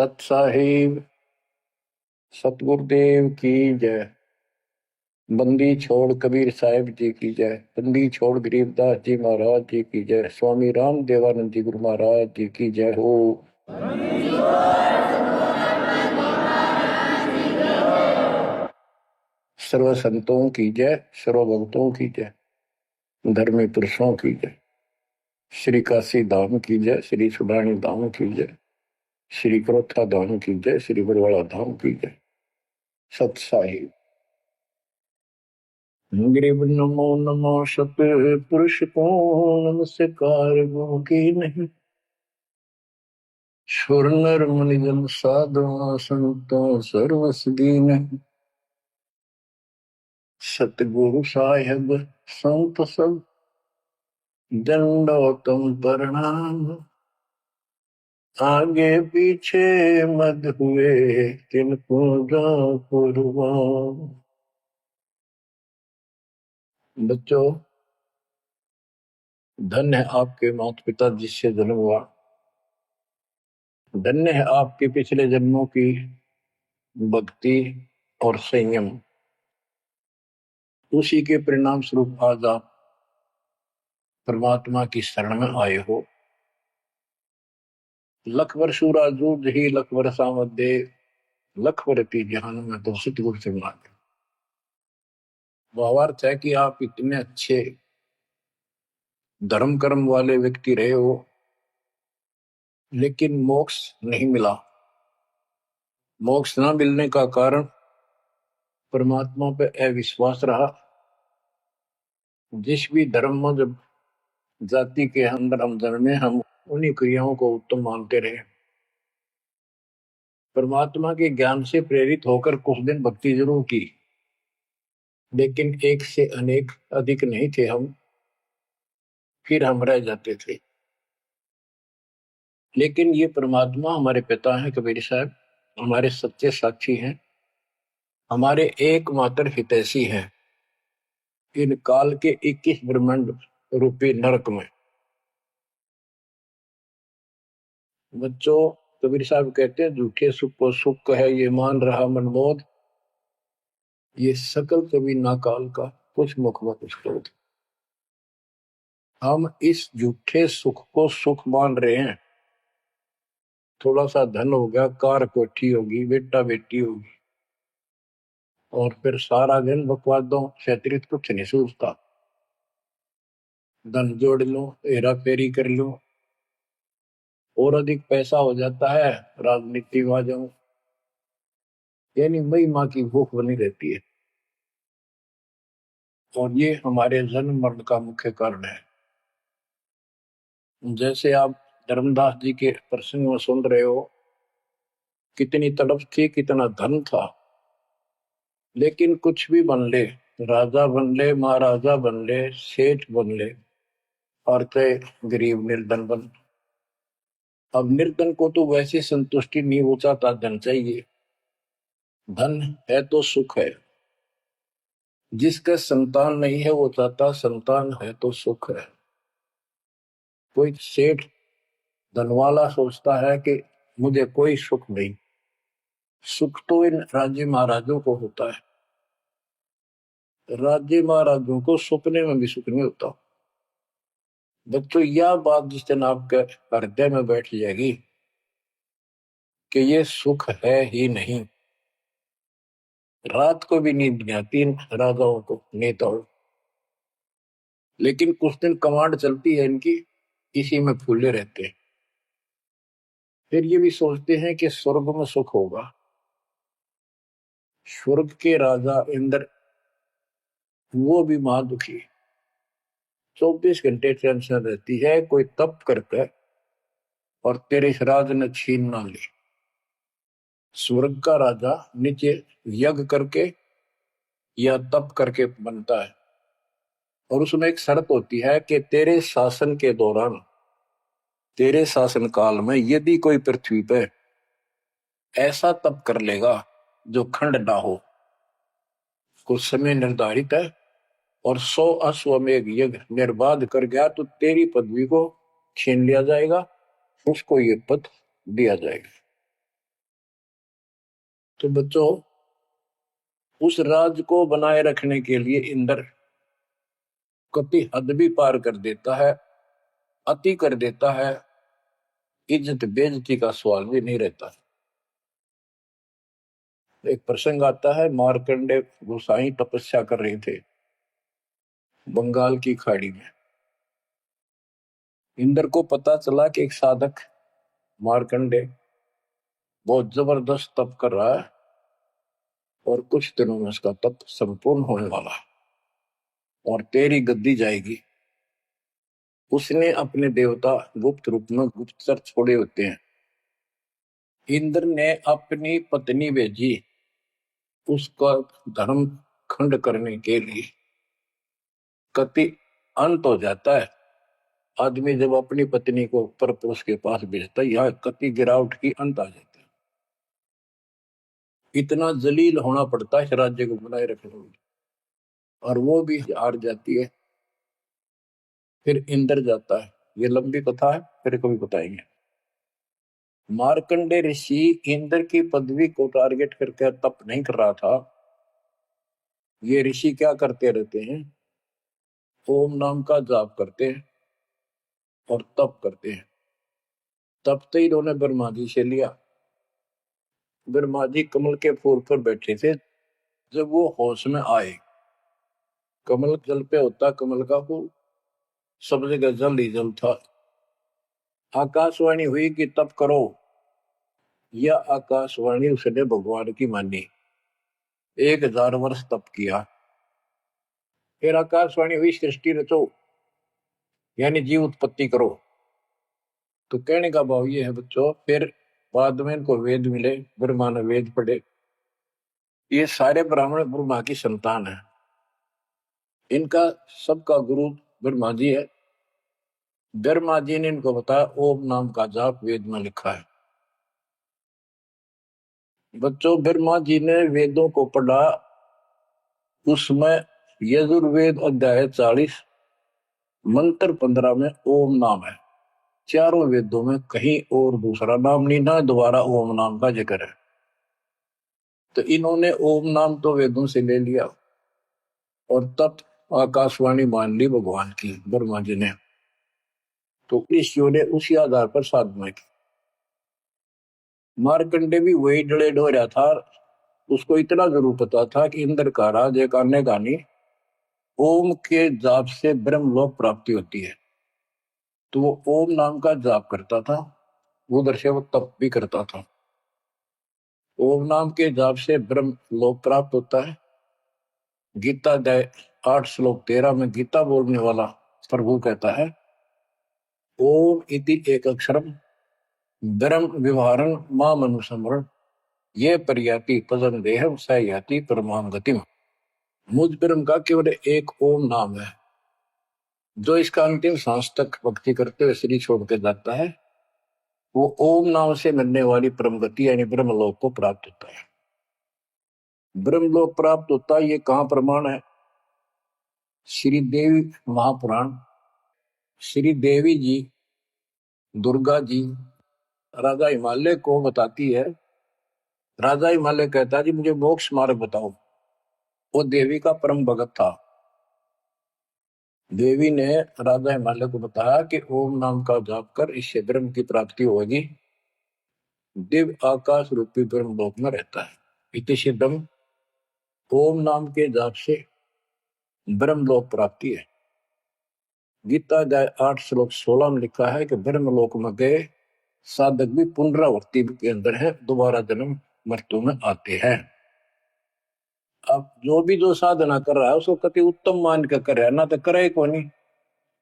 सत साहिब सतगुरुदेव की जय। बंदी छोड़ कबीर साहिब जी की जय। बंदी छोड़ गरीबदास जी महाराज जी की जय। स्वामी राम देवानंद जी गुरु महाराज जी की जय हो। सर्व संतों की जय, सर्व भक्तों की जय, धर्मी पुरुषों की जय। श्री काशी धाम की जय, श्री सुडानी धाम की जय, श्री क्रोथा धाम की जय, श्री बरवाड़ा धाम की जय। सत साहिब गरीब नमो नमो सत पुरुष को नमस्कार गो की नहीं। सुर नर मुनि जन साधु संतों सर्वस दीन। सतगुरु साहिब संत सब दंडोतम प्रणाम। आगे पीछे मत हुए तिनको कुर्बान। बच्चों, धन्य है आपके माता पिता जिससे जन्म हुआ। धन्य है आपके पिछले जन्मों की भक्ति और संयम। उसी के परिणाम स्वरूप आज आप परमात्मा की शरण में आए हो। लख वर्षूरा जूझ ही लख वर्षा मध्य लख वर्ती जहान में तो सतगुरु से मांगे। भावार्थ है कि आप इतने अच्छे धर्म कर्म वाले व्यक्ति रहे हो, लेकिन मोक्ष नहीं मिला। मोक्ष न मिलने का कारण परमात्मा पे अविश्वास रहा। जिस भी धर्म में जब जाति के अंदर हम जन्मे, हम उन्हीं क्रियाओं को उत्तम मानते रहे। परमात्मा के ज्ञान से प्रेरित होकर कुछ दिन भक्ति जरूर की, लेकिन एक से अनेक अधिक नहीं थे हम, फिर हम रह जाते थे। लेकिन ये परमात्मा हमारे पिता हैं कबीर साहब, हमारे सच्चे साक्षी हैं, हमारे एकमात्र हितैषी हैं इन काल के 21 ब्रह्मांड रूपी नरक में। बच्चों, कबीर साहब कहते हैं झूठे सुख को सुख कहे ये मान रहा मनमोद। ये सकल कभी ना काल का कुछ मुख में कुछ क्रोध। हम इस झूठे सुख को सुख मान रहे हैं। थोड़ा सा धन हो गया, कार कोठी होगी, बेटा बेटी होगी, और फिर सारा दिन बकवादों से अतिरिक्त कुछ नहीं सोचता। धन जोड़ लो, हेरा फेरी कर लो, और अधिक पैसा हो जाता है, राजनीति में आ जाऊं, यानी मई माँ की भूख बनी रहती है। और ये हमारे जन्म मरण का मुख्य कारण है। जैसे आप धर्मदास जी के प्रसंग में सुन रहे हो, कितनी तड़प थी, कितना धन था, लेकिन कुछ भी बन ले, राजा बन ले, महाराजा बन ले, सेठ बन ले, और चाहे गरीब निर्धन बन। अब निर्धन को तो वैसे संतुष्टि नहीं हो चाहता, धन चाहिए। धन है तो सुख है। जिसका संतान नहीं है वो चाहता संतान है तो सुख है। कोई सेठ धनवाला सोचता है कि मुझे कोई सुख नहीं। सुख तो इन राज्य महाराजों को होता है। राज्य महाराजों को सपने में भी सुख नहीं होता। बच्चों, यह बात जिस दिन आपके हृदय में बैठ जाएगी कि ये सुख है ही नहीं। रात को भी नींद नहीं आती इन राजाओं को, नेताओं। लेकिन कुछ दिन कमांड चलती है इनकी, इसी में फूले रहते हैं। फिर ये भी सोचते हैं कि स्वर्ग में सुख होगा। स्वर्ग के राजा इंद्र, वो भी महादुखी, 24 घंटे टेंशन रहती है, कोई तप करके और तेरे राज ने छीन ना ली। स्वर्ग का राजा नीचे यज्ञ करके या तप करके बनता है, और उसमें एक शर्त होती है कि तेरे शासन के दौरान, तेरे शासन काल में यदि कोई पृथ्वी पे ऐसा तप कर लेगा जो खंड ना हो, कुछ समय निर्धारित है, और 100 अश्वमेध यज्ञ निर्बाध कर गया, तो तेरी पदवी को छीन लिया जाएगा, उसको ये पद दिया जाएगा। तो बच्चों, उस राज को बनाए रखने के लिए इंद्र कति हद भी पार कर देता है, अति कर देता है, इज्जत बेइज्जती का सवाल भी नहीं रहता। एक प्रसंग आता है, मार्कंडे गोसाई तपस्या कर रहे थे बंगाल की खाड़ी में। इंद्र को पता चला कि एक साधक मार्कंडे बहुत जबरदस्त तप कर रहा है और कुछ दिनों में उसका तप संपूर्ण होने वाला है और तेरी गद्दी जाएगी। उसने अपने देवता गुप्त रूप में गुप्तचर छोड़े होते हैं। इंद्र ने अपनी पत्नी भेजी उसका धर्म खंड करने के लिए। कति अंत हो जाता है आदमी जब अपनी पत्नी को परपुरुष के पास भेजता है, यहाँ कति गिरावट की अंत आ जाता है। इतना जलील होना पड़ता है इस राज्य को बनाए रखने में, और वो भी हार जाती है। फिर इंद्र जाता है। ये लंबी कथा है, फिर कभी बताएंगे। मार्कंडे ऋषि इंद्र की पदवी को टारगेट करके तप नहीं कर रहा था। ये ऋषि क्या करते रहते हैं, ओम नाम का जाप करते हैं और तप करते हैं। तब तो इन्होंने ब्रह्मा जी से लिया। ब्रह्मा जी कमल के फूल पर बैठे थे। जब वो होश में आए, कमल जल पे होता, कमल का फूल सब जगह जल ही जल था। आकाशवाणी हुई कि तप करो। यह आकाशवाणी उसने भगवान की मानी। 1000 वर्ष तप किया। फिर आकाशवाणी हुई सृष्टि रचो, यानी जीव उत्पत्ति करो। तो कहने का भाव ये है बच्चों, फिर बाद में इनको वेद मिले, ब्रह्मा ने वेद पढ़े। ये सारे ब्राह्मण ब्रह्मा की संतान है। इनका सबका गुरु ब्रह्मा जी है। ब्रह्मा जी ने इनको बताया ओम नाम का जाप वेद में लिखा है। बच्चों, ब्रह्मा जी ने वेदों को पढ़ा। उसमें यजुर्वेद अध्याय 40 मंत्र 15 में ओम नाम है। चारों वेदों में कहीं और दूसरा नाम नहीं, ना दोबारा ओम नाम का जिक्र है। तो इन्होंने ओम नाम तो वेदों से ले लिया और तब आकाशवाणी मान ली भगवान की ब्रह्मा जी ने। तो ऋषियों ने उसी आधार पर साधना की। मार्कंडे भी वही डले ढो रहा था। उसको इतना जरूर पता था कि इंद्र का राज एक आने का नहीं, ओम के जाप से ब्रह्मलोक प्राप्ति होती है। तो वो ओम नाम का जाप करता था, उधर से वो तप भी करता था। ओम नाम के जाप से ब्रह्म लोक प्राप्त होता है। गीता अध्याय 8 श्लोक 13 में गीता बोलने वाला प्रभु कहता है, ओम इति एक अक्षरम ब्रह्म विवहारं माम अनुस्मरण ये पर्याति पदम देहम स याति परमाम गतिम। मुझ ब्रह्म का केवल एक ओम नाम है, जो इसका अंतिम सांस तक भक्ति करते हुए शरीर छोड़ के जाता है, वो ओम नाम से मिलने वाली परम गति यानी ब्रह्मलोक को प्राप्त होता है। ब्रह्मलोक प्राप्त होता है, ये कहां प्रमाण है? श्री देवी महापुराण। श्री देवी जी दुर्गा जी राजा हिमालय को बताती है। राजा हिमालय कहता है जी मुझे मोक्ष मार्ग बताओ। वो देवी का परम भगत था। देवी ने राजा हिमालय को बताया कि ओम नाम का जाप कर, इससे ब्रह्म की प्राप्ति होगी। दिव्य आकाश रूपी ब्रह्म लोक में रहता है। इति सिद्धम, ओम नाम के जाप से ब्रह्म लोक प्राप्ति है। गीता अध्याय 8 श्लोक 16 में लिखा है कि ब्रह्म लोक में गए साधक भी पुनरावृत्ति के अंदर है, दोबारा जन्म मृत्यु में आते हैं। अब जो साधना कर रहा है उसको कति उत्तम मान के कर रहा है, ना तो करे को नहीं,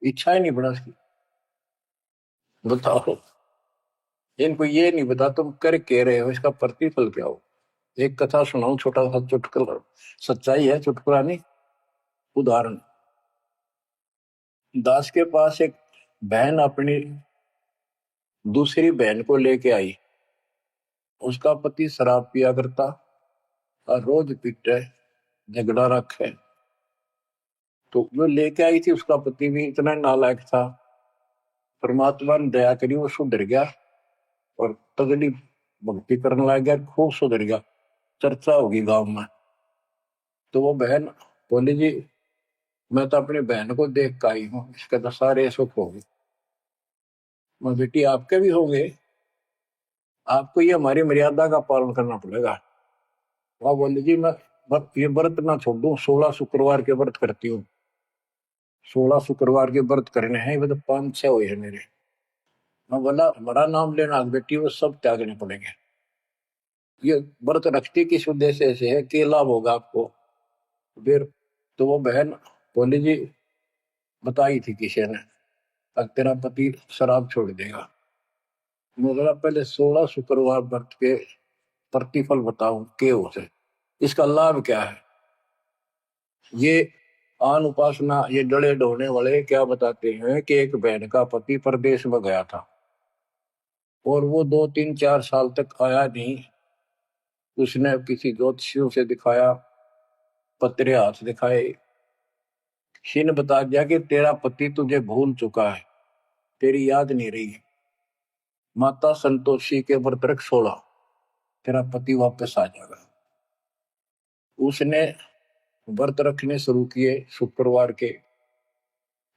इच्छा ही नहीं बना उसकी। बताओ, इनको ये नहीं बता तुम कर कह रहे हो, इसका प्रतिफल क्या हो। एक कथा सुनाऊं, छोटा सा चुटकुला, सच्चाई है, चुटकुला नहीं, उदाहरण। दास के पास एक बहन अपनी दूसरी बहन को लेके आई। उसका पति शराब पिया करता और रोज पीटे, झगड़ा रखे। तो जो लेके आई थी उसका पति भी इतना नालायक था। परमात्मा ने दया करी, वो सुधर गया और तगड़ी भक्ति करने लग गया, खूब सुधर गया। चर्चा होगी गांव में। तो वो बहन बोली जी मैं तो अपनी बहन को देख कर आई हूँ, इसके तो सारे सुख हो गए। मैं बेटी आपके भी होंगे, आपको ये हमारी मर्यादा का पालन करना पड़ेगा। वह बोली जी मैं ये व्रत ना छोड़ दूं, 16 शुक्रवार के व्रत करती हूँ। 16 शुक्रवार के व्रत करने हैं, वो तो 5-6 हुए हैं मेरे। मैं बोला हमारा नाम लेना बेटी वो सब त्यागने पड़ेंगे। ये व्रत रखती किस उद्देश्य से है, क्या लाभ होगा आपको फिर। तो वो बहन बोली जी बताई थी किसी ने, अब तेरा पति शराब छोड़ देगा। मैं बोला पहले 16 शुक्रवार व्रत के प्रतिफल बताऊं के उसे, इसका लाभ क्या है। ये आन उपासना ये डले ढोने वाले क्या बताते हैं कि एक बहन का पति परदेश में गया था और वो 2-3-4 साल तक आया नहीं। उसने किसी ज्योतिषियों से दिखाया, पत्रे हाथ दिखाए, किसी ने बता दिया कि तेरा पति तुझे भूल चुका है, तेरी याद नहीं रही। माता संतोषी के व्रत रख 16, तेरा पति वापस आ जाएगा। उसने व्रत रखने शुरू किए शुक्रवार के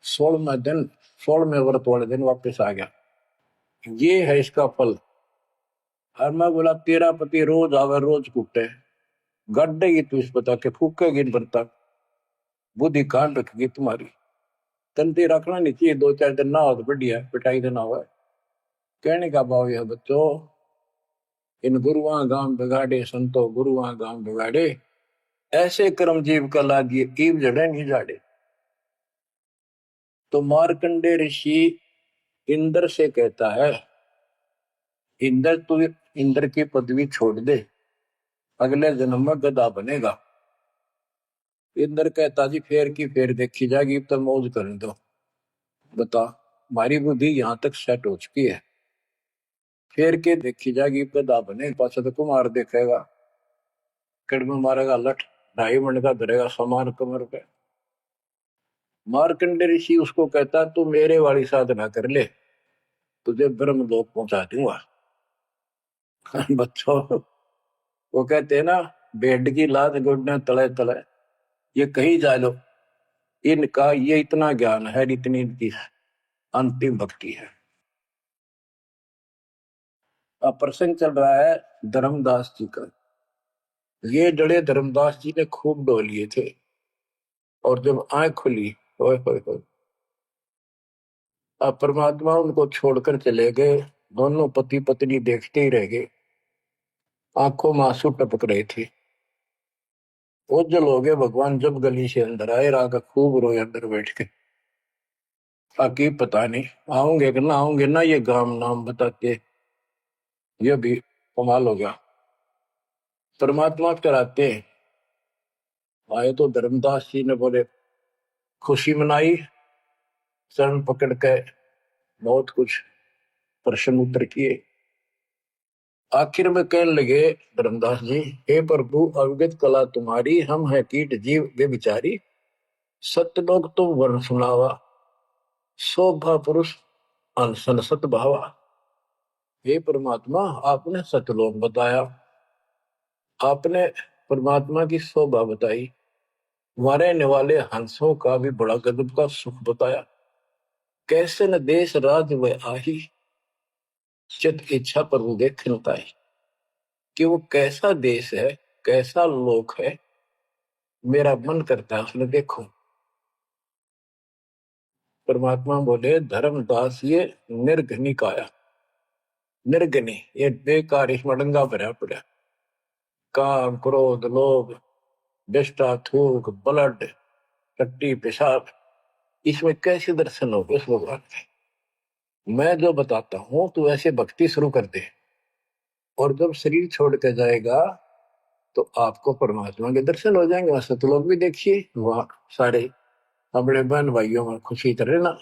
16वें दिन, 16वें व्रत वाले दिन वापस आ गया। ये है इसका फल। और मैं बोला तेरा पति रोज आवे रोज कूटे, गड्ढेगी तू इस बता के फूकेगी बनता, बुद्धि कान रखेगी तुम्हारी। तंती रखना नहीं चाहिए, 2-4 दिन ना हो तो बढ़िया, पिटाई देना हुआ। कहने का भाव यह बच्चों, इन गुरुआ गांव बिगाड़े संतो गुरुआ गांव बिगाड़े, ऐसे कर्म जीव का लागिए कीव जड़े नहीं जाड़े। तो मार्कंडे ऋषि इंद्र से कहता है, इंद्र तू इंद्र की पदवी छोड़ दे, अगले जन्म में गधा बनेगा। इंद्र कहता जी फेर की फेर देखी जाएगी, तो मौज करने दो। बता हमारी बुद्धि यहाँ तक सेट हो चुकी है, फेर के देखी जाएगी गधा बने, पाछा तो कुमार देखेगा, कड़मे मारेगा लठ, 2.5 मन का धरेगा समान कमर पे। मार्कंडे ऋषि उसको कहता तू मेरे वाली साधना कर ले, तुझे ब्रह्म लोक पहुंचा दूंगा। बच्चों वो कहते हैं ना, बेड की लात गुडने तले तले, ये कहीं जा लो, इनका ये इतना ज्ञान है, इतनी इनकी अंतिम भक्ति है। अब प्रसंग चल रहा है धर्मदास जी का। ये जड़े धर्मदास जी ने खूब डो लिए थे, और जब आंख खुली ओए होए होए, अब परमात्मा उनको छोड़कर चले गए। दोनों पति पत्नी देखते ही रह गए, आंखों में आंसू टपक रहे थे। ओझल हो गए भगवान जब गली से अंदर आए, राग खूब रोए अंदर बैठ के। ताकि पता नहीं आऊंगे कि ना आऊंगे ना, ये गाम नाम बताते, ये भी कमाल हो गया। परमात्मा कराते आए तो धर्मदास जी ने बोले खुशी मनाई, चरण पकड़ के बहुत कुछ प्रश्न उत्तर किए। आखिर में कहने लगे धर्मदास जी, हे प्रभु अवगत कला तुम्हारी, हम है कीट जीव वे बिचारी, सत्य लोग तुम वर्ण सुनावा, शोभा पुरुष अनसन सत भावा। हे परमात्मा आपने सतलोक बताया, आपने परमात्मा की शोभा बताई, मारने वाले हंसों का भी बड़ा गजब का सुख बताया। कैसे न देश राज व आही, चित इच्छा पर वो देख ताई, कि वो कैसा देश है, कैसा लोक है, मेरा मन करता है उसने देखो। परमात्मा बोले धर्मदास ये निर्घनी काया, निर्घनी ये बेकार, इसमें डंगा भरा पड़ा, काम क्रोध लोभ दृष्टा थूक ब्लड टट्टी पेशाब, इसमें कैसे दर्शन होगा उस भगवान के। मैं जो बताता हूं तू ऐसे भक्ति शुरू कर दे, और जब शरीर छोड़ के जाएगा तो आपको परमात्मा के दर्शन हो जाएंगे। वहां तो लोग भी देखिए, वहां सारे अपने बहन भाइयों में खुशी कर ना।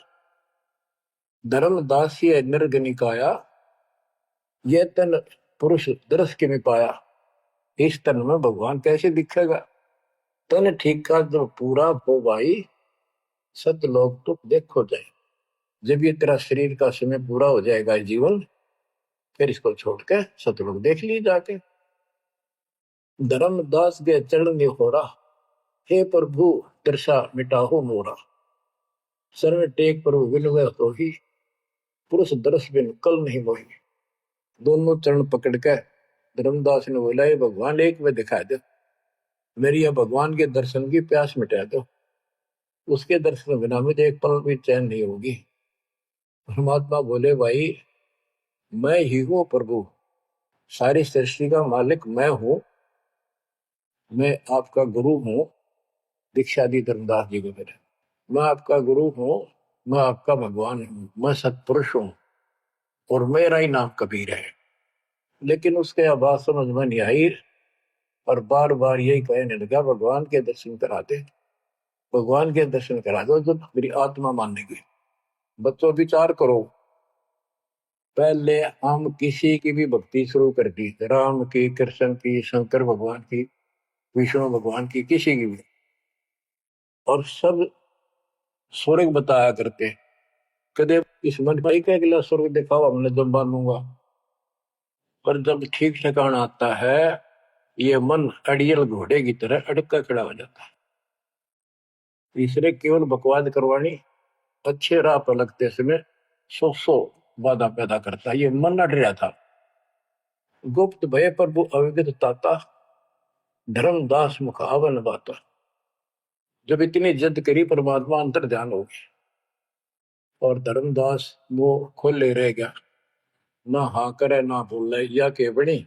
धर्मदास ये निर्गनिकाया, ये तन पुरुष दर्श के में पाया, इस तन में भगवान कैसे दिखेगा। तन ठीक का जो पूरा हो भाई, सतलोक तो देखो जाए। जब ये तेरा शरीर का समय पूरा हो जाएगा जीवन, फिर इसको छोड़ के सतलोक देख लिए जाके। धर्मदास के चरण होरा, हे प्रभु दर्शा मिटाहो मोरा। शरण टेक प्रभु विनवै तो ही, पुरुष दर्श बिन कल नहीं मोही। दोनों चरण पकड़ के धर्मदास ने बोला, ये भगवान एक में दिखा दो, मेरी यह भगवान के दर्शन की प्यास मिटा दो, उसके दर्शन बिना मुझे एक पल भी चैन नहीं होगी। परमात्मा बोले, भाई मैं ही हूं प्रभु, सारी सृष्टि का मालिक मैं हूं, मैं आपका गुरु हूं। दीक्षा दी धर्मदास जी को फिर, मैं आपका गुरु हूं, मैं आपका भगवान हूं, मैं सत्पुरुष हूं और मेरा ही नाम कबीर है। लेकिन उसके आवाज समझ में नहीं आई और बार बार यही कहने लगा, भगवान के दर्शन करा दे, भगवान के दर्शन करा दो, जब मेरी आत्मा मानेगी। बच्चों विचार करो, पहले हम किसी की भी भक्ति शुरू कर दी, राम की, कृष्ण की, शंकर भगवान की, विष्णु भगवान की, किसी की भी, और सब स्वर्ग बताया करते। कदे इस मन भाई का अगला स्वर्ग दिखाओ, हमने जब मानूंगा। पर जब ठीक ठिकाना आता है, ये मन अड़ियल घोड़े की तरह अड़का खड़ा हो जाता है। तीसरे केवल बकवाद करवानी, अच्छे राह पर लगते समय सौ बाधा पैदा करता है। ये मन अड़ रहा था। गुप्त भय प्रभु अविगत ताता, धर्मदास मुख आवन बाता। जब इतनी जिद करी, परमात्मा अंतर ध्यान हो गया और धर्मदास वो खोले रह गया, ना हाँ करे ना बोले, या के बनी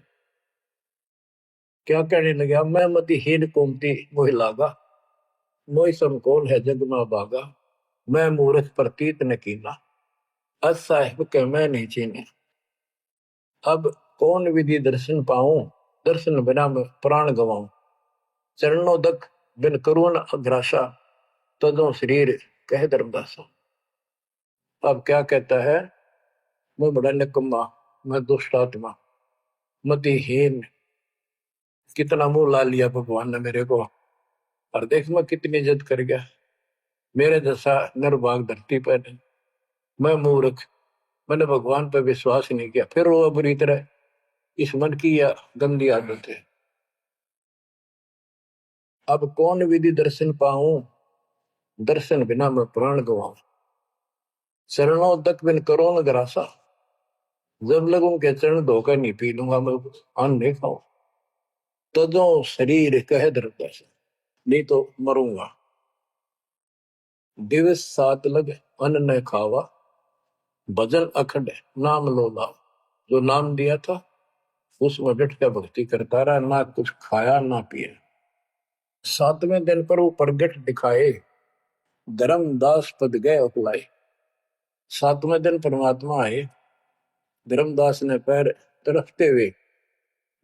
क्या कहने लगा, मैं मतिहीन कुमती मोहि लागा, मोहि समकोल है जग में बागा, मैं मूर्ख प्रतीत न कीना, अस साहिब के मैं नहीं चीने। अब कौन विधि दर्शन पाऊं, दर्शन बिना मैं प्राण गवाऊं। चरणों दक बिन करुण अग्रासा, तदों शरीर कह धर्मदासा। अब क्या कहता है, मैं बड़ा निकम्मा, मैं दुष्ट आत्मा, मतिहीन, कितना मुंह ला लिया भगवान ने मेरे को, और देख मैं कितनी इज्जत कर गया, मेरे जैसा निर्भाग धरती पर नहीं। मैं मूर्ख, मैंने भगवान पर विश्वास नहीं किया, फिर वो बुरी तरह। इस मन की यह गंदी आदत है। अब कौन विधि दर्शन पाऊं, दर्शन बिना मैं प्राण गवाऊं। चरणों तक बिन करो न ग्रासा, जब लगूं के चरण धोकर नहीं पी लूंगा मैं, अन्न नहीं खाऊं। तजो शरीर कह धर्मदास, नहीं तो मरूंगा। दिवस सात लग अन्न न खावा, भजन अखंड नाम लो लाओ। जो नाम दिया था उसमें डट कर भक्ति करता रहा, ना कुछ खाया ना पिया। सातवें दिन पर वो प्रगट दिखाए, धर्मदास पद गए उकलाए। सातवें दिन परमात्मा आए, धर्मदास ने पैर तरफते हुए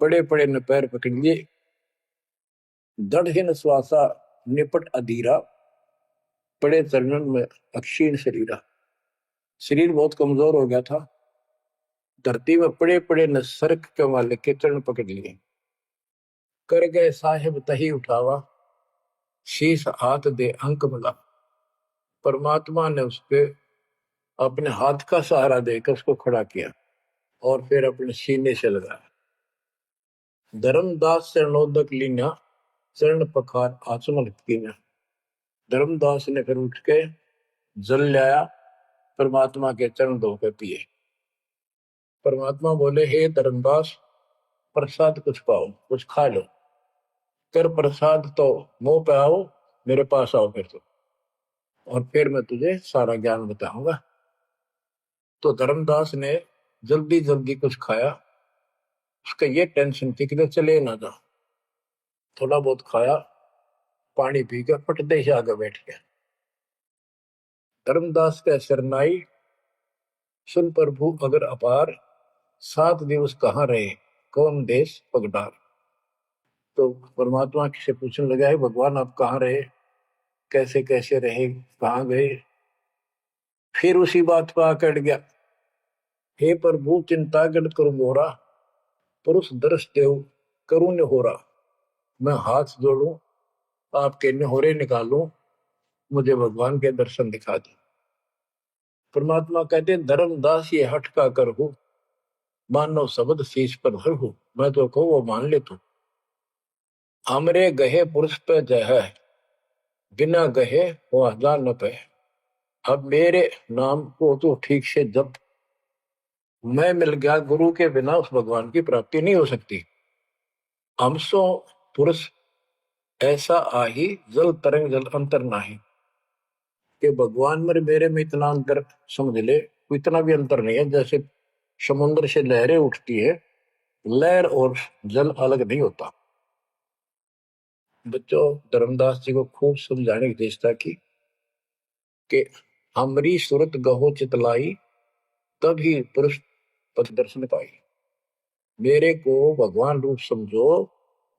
बड़े बड़े ने पैर पकड़ लिए। दृढ़ श्वासा निपट अधीरा, पड़े चरणन में अक्षीण शरीरा। शरीर बहुत कमजोर हो गया था, धरती में पड़े पड़े न सरक के वाले के चरण पकड़ लिए। कर गए साहिब तही उठावा, शीश हाथ दे अंक मिला। परमात्मा ने उसके अपने हाथ का सहारा देकर उसको खड़ा किया और फिर अपने सीने से लगाया। धर्मदास चरणोदक लीना, चरण पखार आचमन कीना। धर्मदास ने फिर उठ के जल लाया, परमात्मा के चरण धोकर पिए। परमात्मा बोले, हे धर्मदास, प्रसाद कुछ पाओ, कुछ खा लो। कर प्रसाद तो मुंह पे आओ, मेरे पास आओ फिर तो, और फिर मैं तुझे सारा ज्ञान बताऊंगा। तो धर्मदास ने जल्दी जल्दी कुछ खाया। उसका ये टेंशन थी कि चले ना जा। थोड़ा बहुत खाया, पानी पी कर पटदे से आगे बैठ गया। धर्मदास का शरनाई, सुन प्रभु अगर अपार, 7 दिवस कहाँ रहे, कौन देश पगडार। तो परमात्मा से पूछने लगा, है भगवान आप कहाँ रहे, कैसे कैसे रहे, कहाँ गए। फिर उसी बात पर आकर गया, हे प्रभु चिंता गढ़ करो मोरा, पुरुष दर्श देव करूं होरा। मैं हाथ जोड़ू, आपके निहोरे निकालूं, मुझे भगवान के दर्शन दिखा दे। परमात्मा कहते धर्मदास ये हट का कर हो, मानो शब्द शीश पर धर हो। मैं तो कहूँ वो मान ले तू, हमरे गहे पुरुष पे जय है, बिना गहे वो हजार न पे। अब मेरे नाम को तो ठीक से जब मैं मिल गया, गुरु के बिना उस भगवान की प्राप्ति नहीं हो सकती। हमसो पुरुष ऐसा आही, जल तरंग जल अंतर नाही। कि भगवान में मेरे में इतना अंतर समझ ले, इतना भी अंतर नहीं है। जैसे समुद्र से लहरें उठती है, लहर और जल अलग नहीं होता। बच्चों, धर्मदास जी को खूब समझाने की चेष्टा की कि हमरी सूरत गहो चितलाई, तभी पुरुष पथ दर्शन पाई। मेरे को भगवान रूप समझो,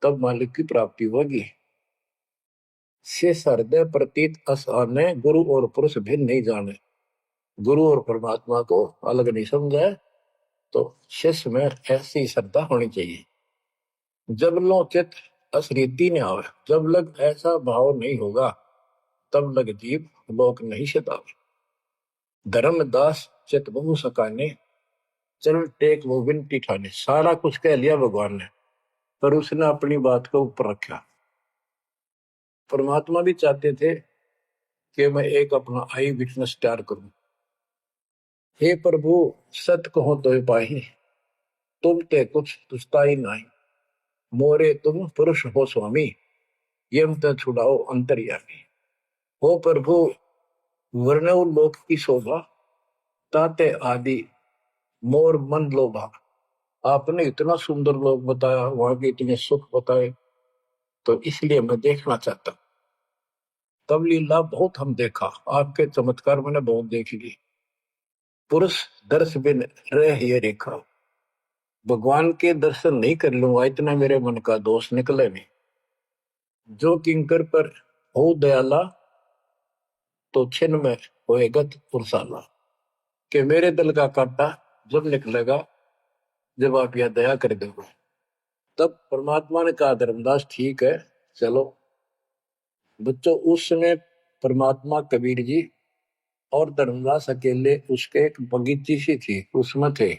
तब मालिक की प्राप्ति होगी। से हृदय प्रतीत असाने, गुरु और पुरुष भिन्न नहीं जाने। गुरु और परमात्मा को अलग नहीं समझा, तो शिष्य में ऐसी श्रद्धा होनी चाहिए। जब लो चित असरीति ने आवे, जब लग ऐसा भाव नहीं होगा, तब लग जीव लोक नहीं सतावे। धर्मदास चित बहु सकाने, चरण टेक वो विनती ठाने। सारा कुछ कह लिया भगवान ने, पर उसने अपनी बात को ऊपर रखा। परमात्मा भी चाहते थे कि मैं एक अपना आई विटनेस तैयार करूं। हे प्रभु, सत कहो तो पाही, तुम ते कुछ तुस्ताई नहीं। मोरे तुम पुरुष हो स्वामी, यम ते छुड़ाओ अंतर्यामी। हो प्रभु, वर्णव लोक की शोभा, ताते आदि मोर मन लोभा। आपने इतना सुंदर लोक बताया, वहां के इतने सुख बताए, तो इसलिए मैं देखना चाहता। तब लीला बहुत हम देखा, आपके चमत्कार मैंने बहुत देख ली। पुरुष दर्श बिन रह ये रेखा, भगवान के दर्शन नहीं कर लूंगा, इतना मेरे मन का दोष निकले नहीं। जो किंकर पर हो दयाला, तो छिन में होएगा पुरसाला। कि मेरे दिल का कांटा जब निकलेगा, जब आप यह दया कर दोगे। तब परमात्मा ने कहा, धर्मदास ठीक है, चलो। बच्चों, उस समय परमात्मा, कबीर जी और धर्मदास अकेले उसके एक बगीची सी थी, उसमें थे।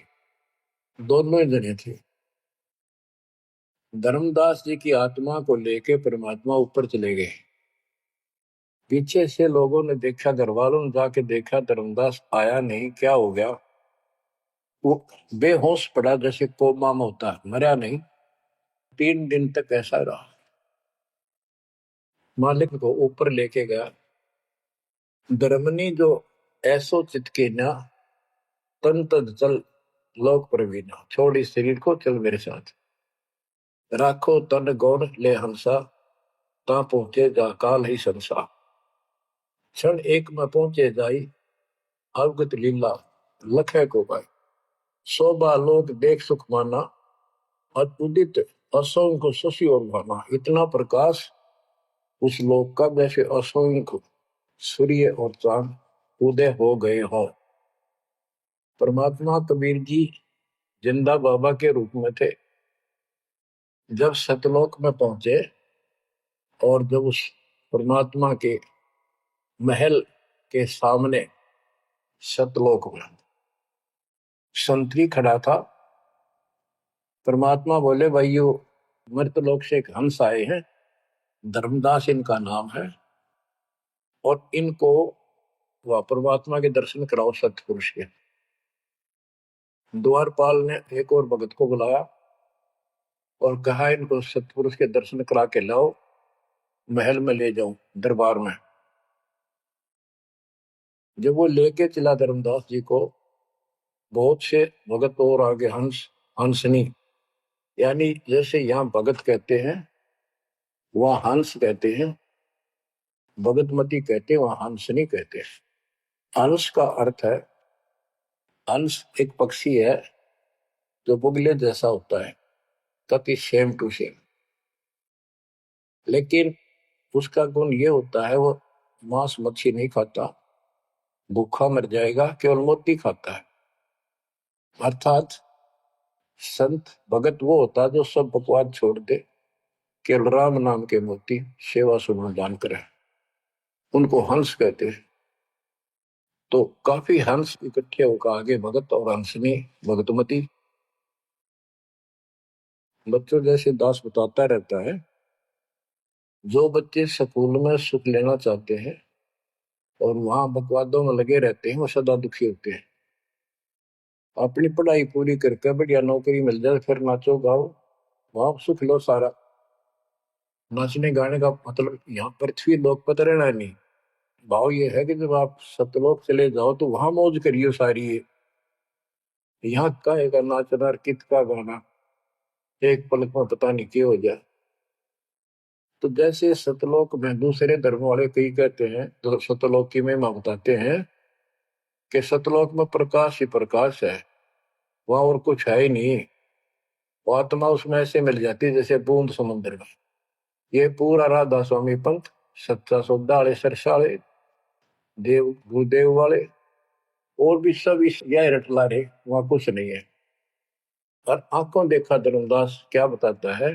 दोनों ही जने थे। धर्मदास जी की आत्मा को लेके परमात्मा ऊपर चले गए। पीछे से लोगों ने देखा, घर वालों ने जाके देखा, धर्मदास आया नहीं, क्या हो गया। वो बेहोश पड़ा, जैसे कोमा में होता, मरा नहीं। 3 दिन तक ऐसा रहा। मालिक को ऊपर लेके गया। धर्मनी जो ऐसो चितके ना, तन तद चल लोक प्रवीणा। छोड़ी शरीर को, चल मेरे साथ। राखो तन गौण ले हंसा, ता पहुंचे जा काल ही संसा। क्षण एक में पहुंचे जाई, अवगत लीला लखे को पाए। शोभा लोक देख सुख माना, अद्भुत असंख्य शशि और भाना। इतना प्रकाश उस लोक का, जैसे असंख्य सूर्य और चांद उदय हो गए हो। परमात्मा कबीर जी जिंदा बाबा के रूप में थे। जब सतलोक में पहुंचे और जब उस परमात्मा के महल के सामने सतलोक में संतरी खड़ा था, परमात्मा बोले, भाइयों, मृतलोक से एक हंस आए हैं, धर्मदास इनका नाम है, और इनको वह परमात्मा के दर्शन कराओ सतपुरुष के। द्वारपाल ने एक और भगत को बुलाया और कहा, इनको सतपुरुष के दर्शन करा के लाओ, महल में ले जाओ, दरबार में। जब वो लेके चला धर्मदास जी को, बहुत से भगत और आगे हंस, हंसनी, यानी जैसे यहाँ भगत कहते हैं वहां हंस कहते हैं, भगतमती कहते हैं, वहां हंसनी कहते हैं। हंस का अर्थ है, हंस एक पक्षी है जो बुगले जैसा होता है, ताकि सेम टू सेम। लेकिन उसका गुण ये होता है, वो मांस मच्छी नहीं खाता, भूखा मर जाएगा, केवल मोती खाता है। अर्थात संत भगत वो होता है जो सब बकवाद छोड़ दे, केवल राम नाम के मोती सेवा सुमन दान करे, उनको हंस कहते हैं। तो काफी हंस इकट्ठे होकर आगे भगत और हंसनी भगतमती। बच्चों, जैसे दास बताता रहता है जो बच्चे स्कूल में सुख लेना चाहते हैं और वहां बकवादों में लगे रहते हैं, वो सदा दुखी होते हैं। अपनी पढ़ाई पूरी करके बढ़िया नौकरी मिल जाए, फिर नाचो गाओ, वहां सुख लो सारा। नाचने गाने का मतलब यहाँ पृथ्वी लोक पर रहना नहीं। भाव ये है कि जब आप सतलोक चले जाओ तो वहां मौज करियो सारी। यहाँ का नाचना और कित का गाना, एक पलक में पता नहीं क्या हो जाए। तो जैसे सतलोक में दूसरे धर्म वाले कई कहते हैं, तो सतलोक की महिमा बताते हैं कि सतलोक में प्रकाश ही प्रकाश है, वहां और कुछ है ही नहीं। वो आत्मा उसमें ऐसे मिल जाती है जैसे बूंद समुद्र में। ये पूरा राधा स्वामी पंथ, सच्चा सौदा वाले, सरसा वाले, देव गुरुदेव वाले और भी सब इस यह रटला रहे, वहां कुछ नहीं है। और आंखों देखा धर्मदास क्या बताता है,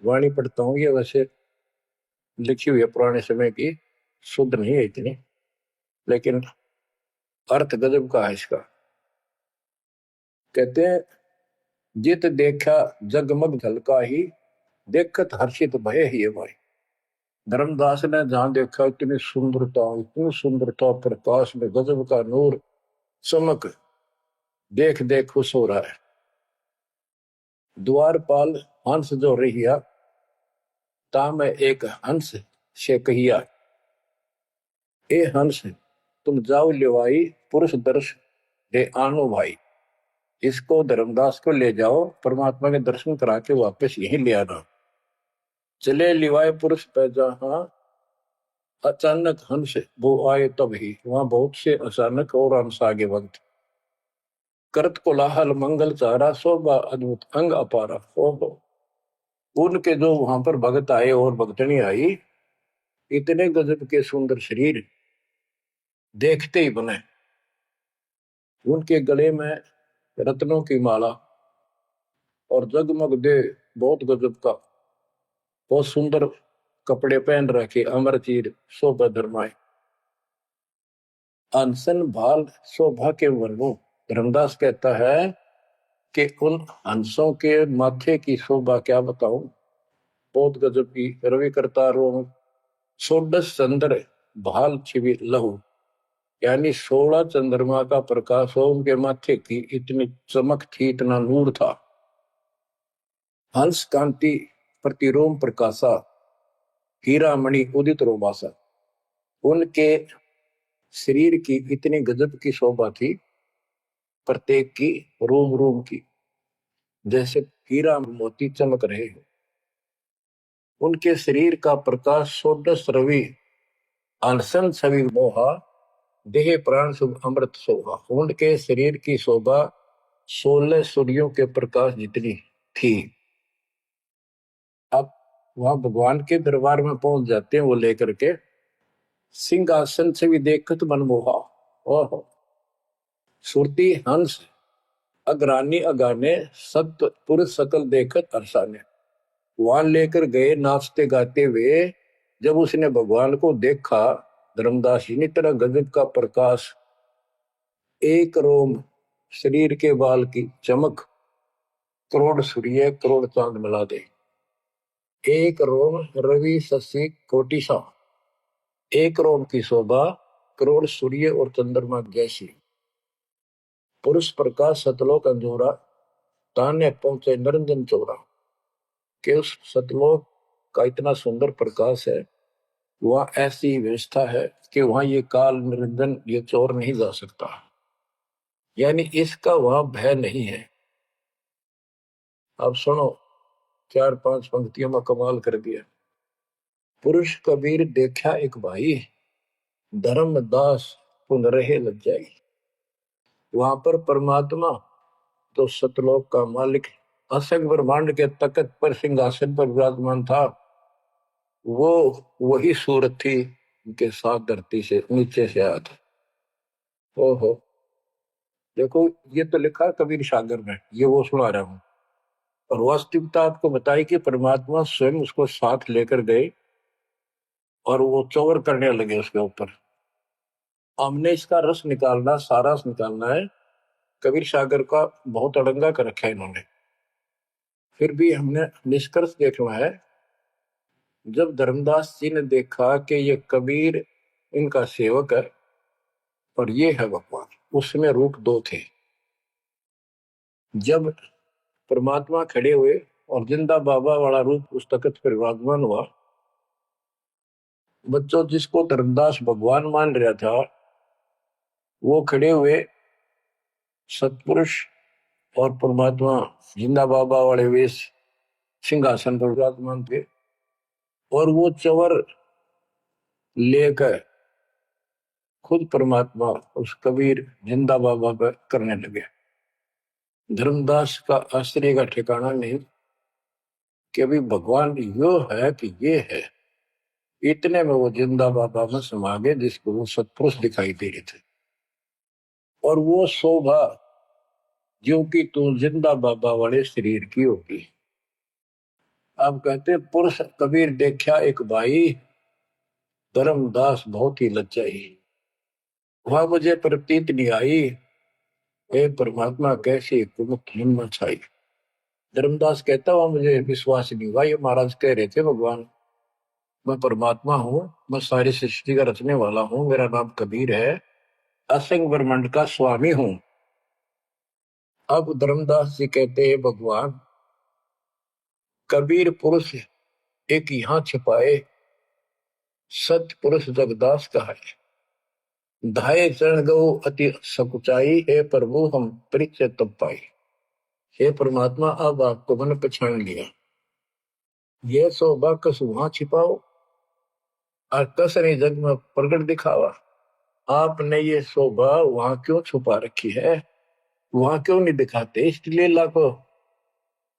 वाणी पढ़ता हूँ, ये वैसे लिखी हुई है पुराने समय की, शुद्ध नहीं है इतनी, लेकिन अर्थ गजब का है इसका। कहते हैं, जित देखा जगमग झलका ही, देखत हर्षित भय ही भाई। धर्मदास ने जहां देखा इतनी सुंदरता प्रकाश में गजब का नूर चमक, देख देख खुश हो रहा है। द्वारपाल हंस जो रहिया, ता में एक हंस से कहिया, ए हंस तुम जाओ लिवाई, पुरुष दर्श दे आनो भाई। इसको धर्मदास को ले जाओ, परमात्मा के दर्शन करा के वापस यहीं ले आना। चले लिवाए पुरुष पे जहां, अचानक हंस वो आए तब ही। वहां बहुत से अचानक और हंस आगे वक्त। करत कोलाहल मंगल चारा, शोभा अद्भुत अंग अपारा। ओहो, उनके जो वहां पर भगत आए और भगतनी आई, इतने गजब के सुंदर शरीर देखते ही बने। उनके गले में रत्नों की माला और जगमग दे, बहुत गजब का, बहुत सुंदर कपड़े पहन रखे, अमर चीर शोभा धर्माए। अनसन भाल शोभा के वर्णो, धर्मदास कहता है कि उन हंसों के माथे की शोभा क्या बताऊं, बहुत गजब की। रवि करतारों षोडश चंद्र भाल छिवि लहू, यानी 16 चंद्रमा का प्रकाश हो उनके माथे की, इतनी चमक थी, इतना नूर था। हंस कांति प्रतिरोम प्रकाशा, हीरा मणि उदित रोमासा। उनके शरीर की इतनी गजब की शोभा थी, प्रत्येक की रोम रोम की जैसे हीरा मोती चमक रहे हो। उनके शरीर का प्रकाश षोडश रवि, अनसन छवि मोहा, देह प्राण शुभ अमृत शोभा। उनके शरीर की शोभा 16 सूर्यों के प्रकाश जितनी थी। अब वहां भगवान के दरबार में पहुंच जाते हैं वो लेकर के, सिंहासन से भी देखत मनमोहा। ओहो, सुरती हंस अग्रानी अगाने, सत्य पुरुष सकल देखत अरसाने। वहां लेकर गए नाचते गाते हुए। जब उसने भगवान को देखा, धर्मदास जी ने, तरह गजब का प्रकाश, एक रोम शरीर के बाल की चमक, करोड़ सूर्य करोड़ चांद मिला दे। एक रोम रवि शशि कोटि सा, एक रोम की शोभा करोड़ सूर्य और चंद्रमा जैसी। पुरुष प्रकाश सतलोक अंजोरा, ताने पहुंचे निरंजन चोरा। के उस सतलोक का इतना सुंदर प्रकाश है, वहां ऐसी व्यवस्था है कि वहां ये काल निरंजन, ये चोर नहीं जा सकता, यानी इसका वहां भय नहीं है। अब सुनो, 4-5 पंक्तियों में कमाल कर दिया। पुरुष कबीर देखा एक भाई, धर्मदास पुन रहे लज्जाई। वहां पर परमात्मा, तो सतलोक का मालिक, असंग ब्रह्मांड के तख्त पर सिंहासन पर विराजमान था, वो वही सूरत थी उनके साथ धरती से नीचे से आया था। ओहो, देखो ये तो लिखा कबीर सागर में, ये वो सुना रहा हूं। और वास्तविकता आपको बताई कि परमात्मा स्वयं उसको साथ लेकर गए और वो चौर करने लगे उसके ऊपर। हमने इसका रस निकालना, सारा रस निकालना है। कबीर सागर का बहुत अड़ंगा कर रखा है इन्होंने, फिर भी हमने निष्कर्ष देखना है जब धर्मदास जी ने देखा कि ये कबीर इनका सेवक है और ये है भगवान, उसमें रूप दो थे। जब परमात्मा खड़े हुए और जिंदा बाबा वाला रूप उस तख्त पर विराजमान हुआ, बच्चों जिसको धर्मदास भगवान मान रहा था वो खड़े हुए सतपुरुष और परमात्मा जिंदा बाबा वाले वेश सिंहासन पर विराजमान थे, और वो चवर लेकर खुद परमात्मा उस कबीर जिंदा बाबा पर करने लगे। धर्मदास का आश्चर्य का ठिकाना नहीं कि अभी भगवान यो है कि ये है। इतने में वो जिंदा बाबा में समा गए जिसको वो सतपुरुष दिखाई दे रहे थे, और वो शोभा जो कि तू जिंदा बाबा वाले शरीर की होगी। अब कहते पुरुष कबीर देखा एक भाई, धर्मदास बहुत ही लज्जाई। वहां मुझे प्रतीत नहीं आई हे परमात्मा कैसी कुमुख हिम्मत छाई। धर्मदास कहता हुआ मुझे विश्वास नहीं हुआ, ये महाराज कह रहे थे भगवान मैं परमात्मा हूँ, मैं सारी सृष्टि का रचने वाला हूँ, मेरा नाम कबीर है, असंग ब्रह्मांड का स्वामी हूँ। अब धर्मदास जी कहते हैं भगवान कबीर पुरुष एक यहाँ छिपाए, सत्य पुरुष जगदास का है। धाये चरण गो अति सकुचाई, हे प्रभु हम परिचय तब पाई। हे परमात्मा अब आपको मैंने पहचान लिया, ये शोभा कस वहां छिपाओ और कस नहीं जग में प्रकट दिखावा। आपने ये शोभा वहां क्यों छुपा रखी है, वहां क्यों नहीं दिखाते इस लीला को,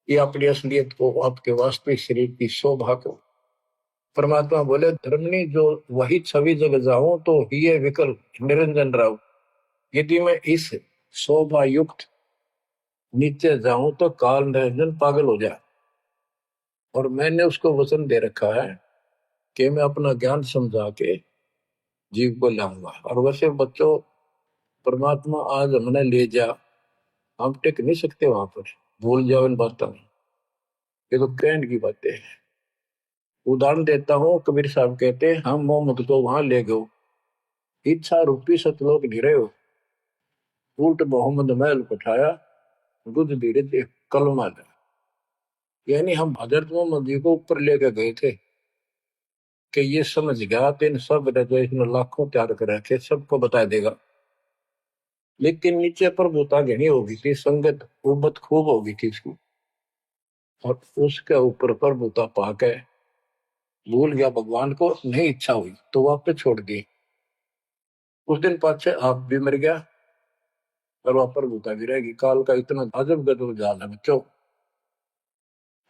ये अपनी असलियत को, आपके वास्तविक शरीर की शोभा को। परमात्मा बोले धर्मनी जो वही छवि जग जाऊं तो ही विकल निरंजन राव। यदि मैं इस शोभा युक्त नीचे जाऊं तो काल निरंजन पागल हो जाए, और मैंने उसको वचन दे रखा है कि मैं अपना ज्ञान समझा के जीव को लाऊंगा। और वैसे बच्चों परमात्मा आज हमने ले जा, हम टिक नहीं सकते वहां पर, भूल जाओ इन बातों में, ये तो कहने की बातें हैं। उदाहरण देता हूँ, कबीर साहब कहते हैं हम मोहम्मद को वहां ले गए, इच्छा रूपी सतलोक गिरे हो, उल्ट मोहम्मद महल उठाया, दूध धीरे एक कलमा था। यानी हम हजरत मोहम्मद जी को ऊपर लेके गए थे कि ये समझ गया तो इन सब जो इसने लाखों त्याग कर रखे सबको बता देगा। लेकिन नीचे प्रभुता घनी होगी थी, संगत उबत खूब होगी थी इसकी, और उसके ऊपर प्रभुता पाके भूल गया भगवान को, नहीं इच्छा हुई तो वापस छोड़ दी। उस दिन पाछे आप भी मर गया और वहां प्रभुता भी रहेगी। काल का इतना अजब गजब जाल है बच्चों।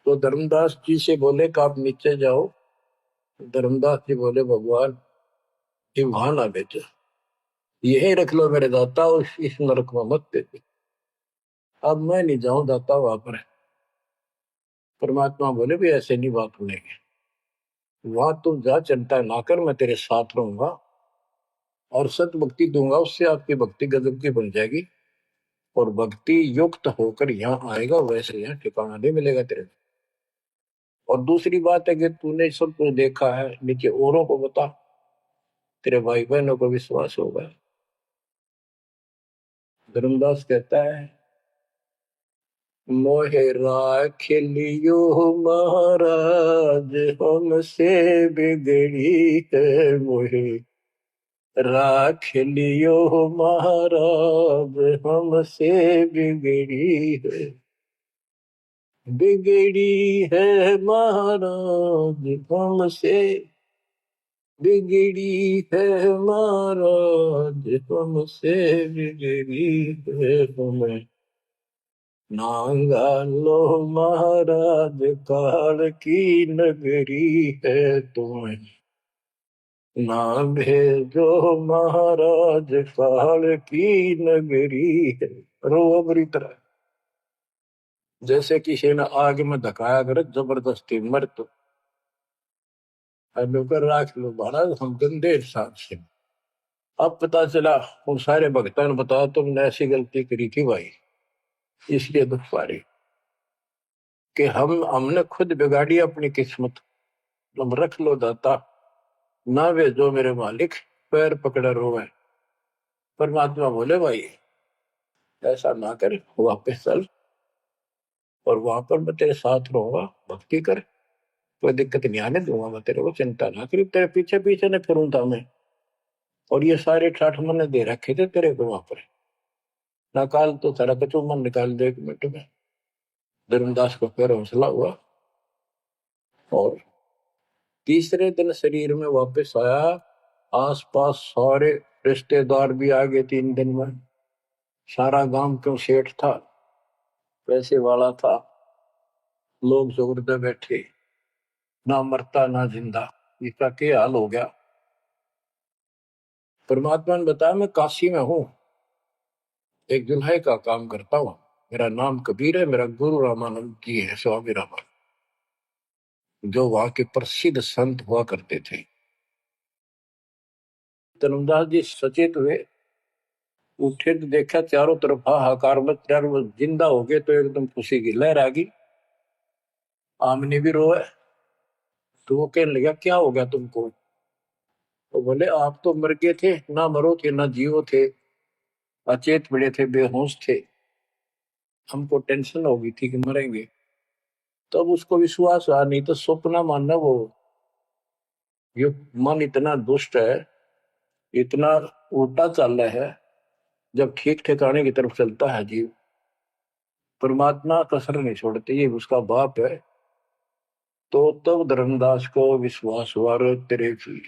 तो धर्मदास जी से बोले कि आप नीचे जाओ। धर्मदास जी बोले भगवान ये वहां ना भेजो, यही रख लो मेरे दाता, इस नरक में मत भेजो। अब मैं नहीं जाऊं दाता वहां पर। परमात्मा बोले भी ऐसे नहीं बात सुनेगी, वहां तुम जा चिंता ना कर, मैं तेरे साथ रहूंगा और सत भक्ति दूंगा, उससे आपकी भक्ति गजब की बन जाएगी और भक्ति युक्त होकर यहाँ आएगा, वैसे यहाँ ठिकाना नहीं मिलेगा तेरे। और दूसरी बात है कि तूने सब कुछ देखा है, नीचे औरों को बता, तेरे भाई बहनों को विश्वास होगा। धर्मदास कहता है मोहे राख लियो महाराज हमसे बिगड़ी है, मोहे राख लियो महाराज हमसे बिगड़ी है, बिगड़ी है महाराज हमसे, बिगड़ी है महाराज हमसे, बिगड़ी है हमें नांगा लो महाराज काल की नगरी है तुम्हें, ना भेजो महाराज काल की नगरी है। रो बुरी तरह, जैसे किसी ने आग में धकाया करे जबरदस्ती मर तो राख लो महाराज हम गंदे हिसाब से। अब पता चला उन सारे भक्तों ने बताया तुमने ऐसी गलती करी थी भाई, इसलिए दुख पा रही कि हमने खुद बिगाड़ी अपनी किस्मत। तुम रख लो दाता, ना भेजो मेरे मालिक, पैर पकड़े रोवे। परमात्मा बोले भाई ऐसा ना कर, वापस चल और वहां पर मैं तेरे साथ रहूंगा, भक्ति कर, कोई दिक्कत नहीं आने दूंगा मैं तेरे को, चिंता ना करी, तेरे पीछे पीछे न फिरूं था मैं। और ये सारे ठाठ मैंने दे रखे थे तेरे को वहां पर, निकाल तो सारा कचूमन निकाल दे 1 मिनट में। धर्मदास को फिर हौसला हुआ और तीसरे दिन शरीर में वापस आया। आसपास सारे रिश्तेदार भी आ गए 3 दिन में। सारा गांव क्यों सेठ था, पैसे वाला था, लोग जोर बैठे, ना मरता ना जिंदा, इसका क्या हाल हो गया। परमात्मा ने बताया मैं काशी में हूं, एक दुल्हे का काम करता हूं, मेरा नाम कबीर है, मेरा गुरु रामानंद जी है, स्वामी रामानंद, जो वहां के प्रसिद्ध संत हुआ करते थे। धर्मदास जी सचेत हुए, उठे तो देखा चारों तरफ हाहाकार मच रहा, वो जिंदा हो गए तो एकदम खुशी की लहर आ गई। आमनी भी रोए, तो वो कहने लगा क्या हो गया तुमको। तो बोले आप तो मर गए थे, ना मरो थे ना जियो थे, अचेत पड़े थे, बेहोश थे, हमको टेंशन हो गई थी कि मरेंगे। तब उसको विश्वास हुआ, नहीं तो स्वप्न मानना वो, ये मन इतना दुष्ट है, इतना उल्टा चल रहा है, जब ठीक ठिकाने की तरफ चलता है जीव, परमात्मा कसर नहीं छोड़ते, ये उसका बाप है। तो तब धर्मदास को विश्वास हुआ, रे तेरे की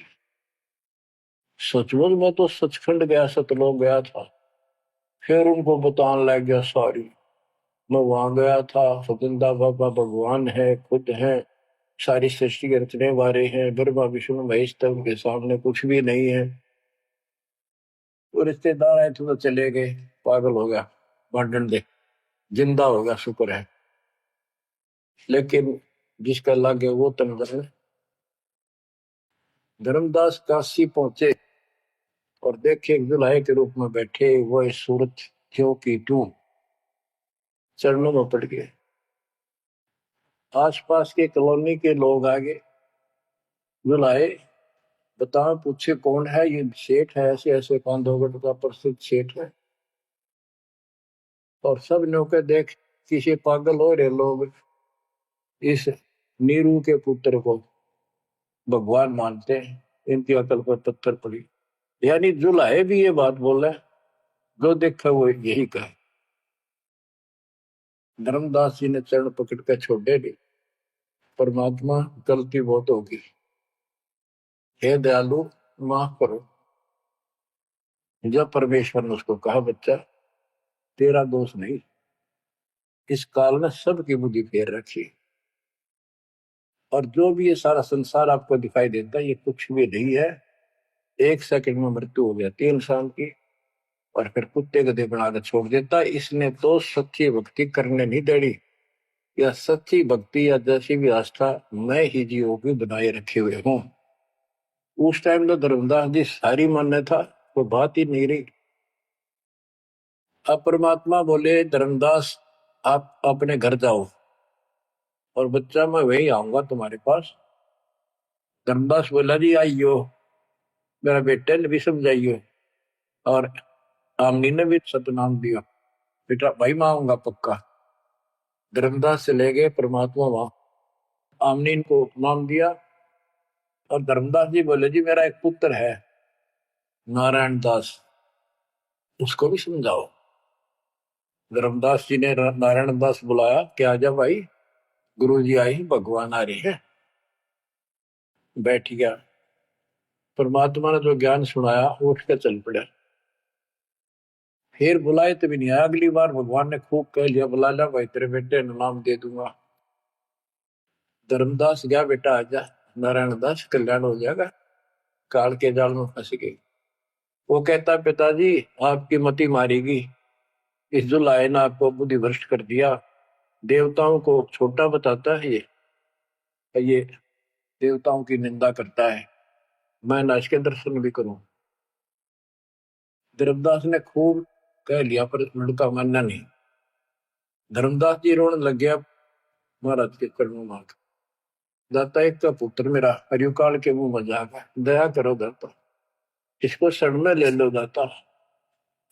सचमुच में तो सचखंड गया, सतलोक गया था। फिर उनको बताने लग गया सारी, मैं वहां गया था, सतंदा बाबा भगवान है, खुद है, सारी सृष्टि के रचने वाले हैं, ब्रह्मा विष्णु महेश, तब के सामने कुछ भी नहीं है। वो रिश्तेदार आए थे तो चले गए, पागल हो गया, बांटन दे, जिंदा हो गया शुक्र है। लेकिन जिसका लागे वो तंदर। धर्मदास काशी पहुंचे और देखे दुल्हे के रूप में बैठे वो सूरत क्यों की तू, चरणों में पड़ गए। आसपास के कॉलोनी के लोग आगे बुलाए, बताओ पूछे कौन है, ये सेठ है, ऐसे ऐसे पांडवगढ़ का प्रसिद्ध सेठ है। और सब नौके देख किसी पागल हो रहे लोग इस नीरू के पुत्र को भगवान मानते हैं, इनकी अकल पर पत्थर पड़ी। यानी जुलाहे भी ये बात बोल रहे, जो देखा वो यही कहे। धर्मदास जी ने चरण पकड़ कर छोड़े नहीं, परमात्मा गलती बहुत होगी, हे दयालु माफ करो। जब परमेश्वर ने उसको कहा बच्चा तेरा दोष नहीं, इस काल ने सबकी बुद्धि फेर रखी, और जो भी ये सारा संसार आपको दिखाई देता है ये कुछ भी नहीं है, 1 सेकंड में मृत्यु हो जाती है इंसान की, और फिर कुत्ते गधे बनाकर छोड़ देता है। इसने तो सच्ची भक्ति करने नहीं देनी, या सच्ची भक्ति या जैसी भी आस्था मैं ही जीवों की बनाए रखे हुए हूं। उस टाइम तो धर्मदास जी सारी मान्य था, वो बात ही नहीं रही। अब परमात्मा बोले धर्मदास आप अपने घर जाओ, और बच्चा मैं वही आऊंगा तुम्हारे पास। धर्मदास बोला जी आइयो, मेरा बेटे ने भी समझाइयो, और आमनी ने भी सतनाम दिया, बेटा भाई मैं आऊंगा पक्का। धर्मदास से ले गए परमात्मा वहां, आमनी को नाम दिया, और धर्मदास जी बोले जी मेरा एक पुत्र है नारायण दास, उसको भी समझाओ। धर्मदास जी ने नारायण दास बुलाया कि आजा भाई, गुरु जी आई, भगवान आ रहे हैं। बैठ गया, परमात्मा ने जो ज्ञान सुनाया उठ के चल पड़ा। फिर बुलाए तो भी नहीं आया, अगली बार भगवान ने खूब कह लिया बुला लिया भाई तेरे बेटे ने नाम दे दूंगा। धर्मदास गया, बेटा आजा, नारायण दास कल्याण हो जाएगा, काल के जाल में फंस गई। वो कहता पिताजी आपकी मति मारेगी, इस जो लाए ना आपको बुद्धि भ्रष्ट कर दिया, देवताओं को छोटा बताता है ये देवताओं की निंदा करता है, मैं ना इसके दर्शन भी करूं। धर्मदास ने खूब कह लिया पर लड़का मानना नहीं। धर्मदास जी रोने लग गया महाराज के चरणों में, दाता एक का पुत्र मेरा हरिकाल के मुंह में जागा, दया करो दाता, इसको शरण में ले लो दाता।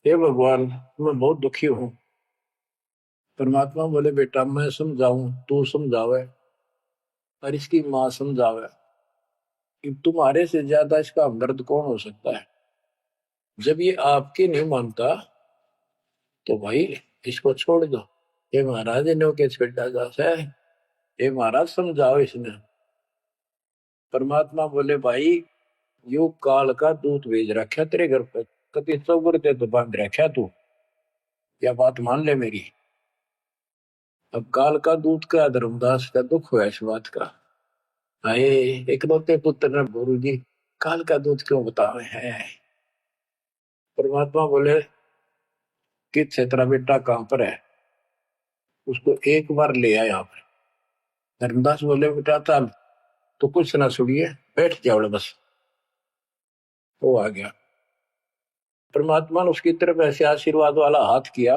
हे भगवान, मैं बहुत दुखी हूं। परमात्मा बोले बेटा मैं समझाऊं तू समझावे और इसकी मां समझावे, कि तुम्हारे से ज्यादा इसका हमदर्द कौन हो सकता है। जब ये आपकी नहीं मानता तो भाई इसको छोड़ दो। ये महाराज ने के छेड़ा जा है, ये महाराज समझाओ इसने। परमात्मा बोले भाई यू काल का दूत भेज रखा तेरे घर पे, कति चौगर ते तो बांध रखा तू, या बात मान ले मेरी। अब काल का दूत का धर्मदास का दुख हुआ इस बात का। आए इकलौते पुत्र ने गुरु जी काल का दूत क्यों बतावे हैं। परमात्मा बोले कि तेरा बेटा कहां पर है, उसको एक बार ले आया यहाँ पर। धर्मदास बोले बेटा चल तो कुछ ना सुनिए, बैठ जाओ बस। वो आ गया। परमात्मा ने उसकी तरफ ऐसे आशीर्वाद वाला हाथ किया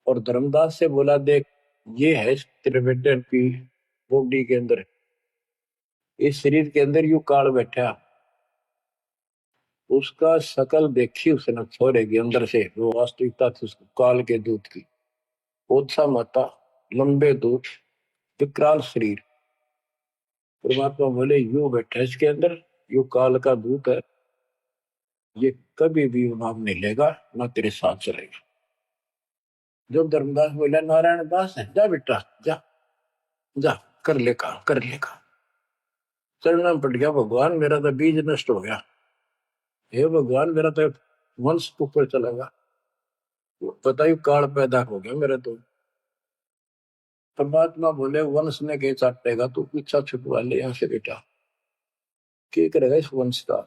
और धर्मदास से बोला देख ये है तेरे बेटे की बॉडी के अंदर, इस शरीर के अंदर यू काल बैठा। उसका शकल देखी उसने छोड़ेगी अंदर से, वो वास्तविकता थी उसको काल के दूत की। ओछा माता, लंबे दूत, विकराल शरीर। परमात्मा बोले यू बैठा इसके अंदर, यू काल का दूत है, ये कभी भी नाम नहीं लेगा ना तेरे साथ चलेगा। जब धर्मदास बोला नारायण दास है, जा बेटा जा, जा कर ले काम कर ले काम। चरणों में पड़ गया, भगवान मेरा तो बीज नष्ट हो गया, हे भगवान मेरा तो वंश ऊपर चलेगा, बताइए काल पैदा हो गया मेरा तो। परमात्मा बोले वंश ने के चाटेगा, तू पीछा छुटवा ले यहाँ से बेटा, क्या करेगा इस वंश का।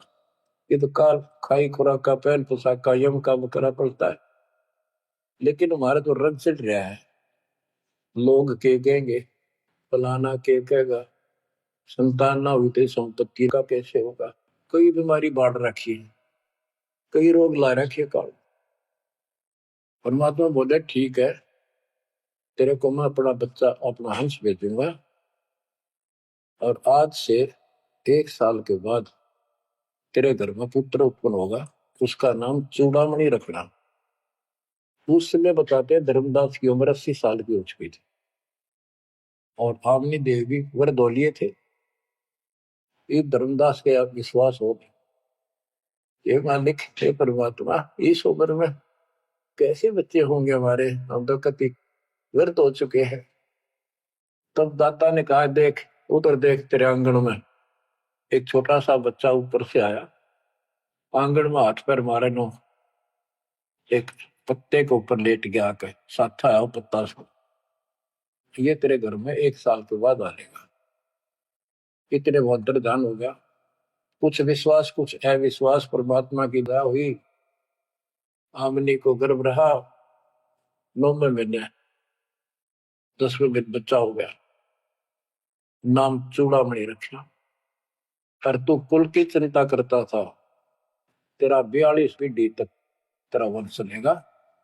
ये तो काल खाई खुराक का पहल पोशाक का यम का बकरा पड़ता है, लेकिन हमारा तो रंग चढ़ रहा है। लोग के कहेंगे, फलाना के कहेगा, संतान ना हुई तो संपत्ति का कैसे होगा। कई बीमारी बांट रखी है, कई रोग ला रखे काल। परमात्मा बोले ठीक है, तेरे को मैं अपना बच्चा अपना हंस भेजूंगा, और आज से 1 साल के बाद तेरे घर में पुत्र उत्पन्न होगा, उसका नाम चूड़ामणि रखना। उस समय बताते हैं धर्मदास की उम्र 80 साल की हो चुकी थी और आमनी देव भी वरदौलिये थे। ये धर्मदास के आप विश्वास हो, ये मालिक हे परमात्मा इस उम्र में कैसे बच्चे होंगे हमारे, हम तो कति व्यर्थ हो चुके हैं। तब दाता ने कहा देख उधर देख, तेरे आंगन में एक छोटा सा बच्चा ऊपर से आया, आंगन में हाथ पैर मारे नो, एक पत्ते के ऊपर लेट गया आके, साथा आया पत्ता से, ये तेरे घर में 1 साल के बाद आएगा। इतने बहुत दान हो गया। कुछ विश्वास कुछ अविश्वास, परमात्मा की दया हुई, आमनी को गर्भ रहा, 9वें महीने 10वें दिन बच्चा हो गया, नाम चूड़ामणि रखा। पर तू कुल की चिंता करता था, तेरा 42 पीढ़ी तक तेरा वंश चलेगा,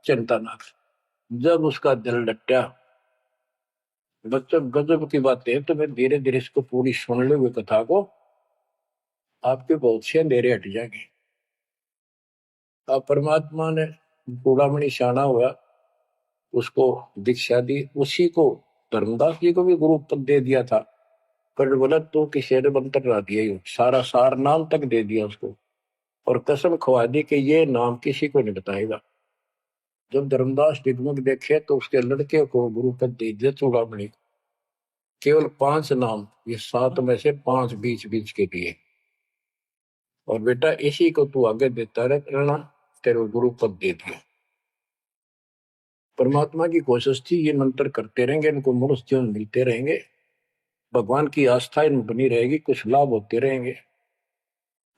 चिंता ना कर। जब उसका दिल डटा, बच्चों गजब की बात है, तो मैं धीरे धीरे इसको पूरी सुन ले हुए कथा को, आपके बहुत से अंधेरे हट जाएंगे। अब परमात्मा ने चूड़ामणि शाना हुआ, उसको दीक्षा दी, उसी को धर्मदास जी को भी गुरु पद दे दिया था। पर बोला तो किसी ने मंत्र ला दिया, सारा सार नाम तक दे दिया उसको, और कसम खवा दी कि ये नाम किसी को नहीं बताएगा। जब धर्मदास डिगमग देखे तो उसके लड़के को गुरु पद दे दिया चूड़ामणि, केवल 5 नाम, ये 7 में से 5 बीच बीच के दिए, और बेटा इसी को तू आगे देता रहना, तेरे गुरु पद दे दिया। परमात्मा की कोशिश थी ये मंत्र करते रहेंगे, इनको मनुष्य जीवन मिलते रहेंगे, भगवान की आस्था इनमें बनी रहेगी, कुछ लाभ होते रहेंगे,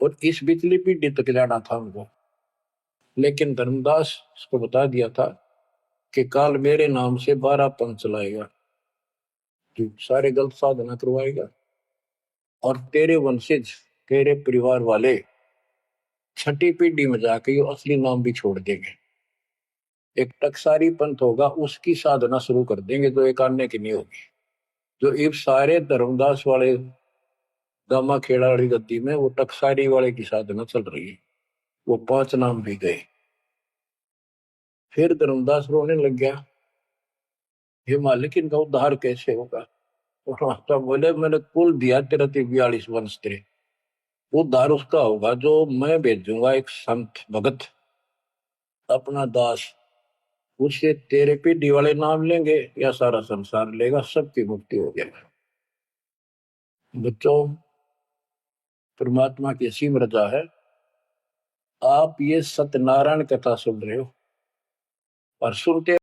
और इस बिजली पीढ़ी तक जाना था उनको। लेकिन धर्मदास को बता दिया था कि काल मेरे नाम से 12 पंथ चलाएगा, जो सारे गलत साधना करवाएगा, और तेरे वंशज तेरे परिवार वाले 6ठी पीढ़ी में जाके ये असली नाम भी छोड़ देंगे। एक टकसारी पंथ होगा, उसकी साधना शुरू कर देंगे, जो एक आने की नहीं होगी। जो इब सारे धर्मदास वाले गामा खेड़ा वाली गद्दी में वो टकसारी वाले की साधना चल रही है। वो 5 नाम भी गए। फिर धर्मदास रोने लग गया, हे मालिक इनका उद्धार कैसे होगा। और माता बोले मैंने कुल दिया तेरा 42 वंश तेरे, उद्धार उसका होगा जो मैं भेजूंगा एक संत भगत अपना दास, उससे तेरे पीढ़ी वाले नाम लेंगे या सारा संसार लेगा, सबकी मुक्ति हो जाएगी। बच्चों, परमात्मा की असीम रजा है। आप ये सत्यनारायण कथा सुन रहे हो और सुनते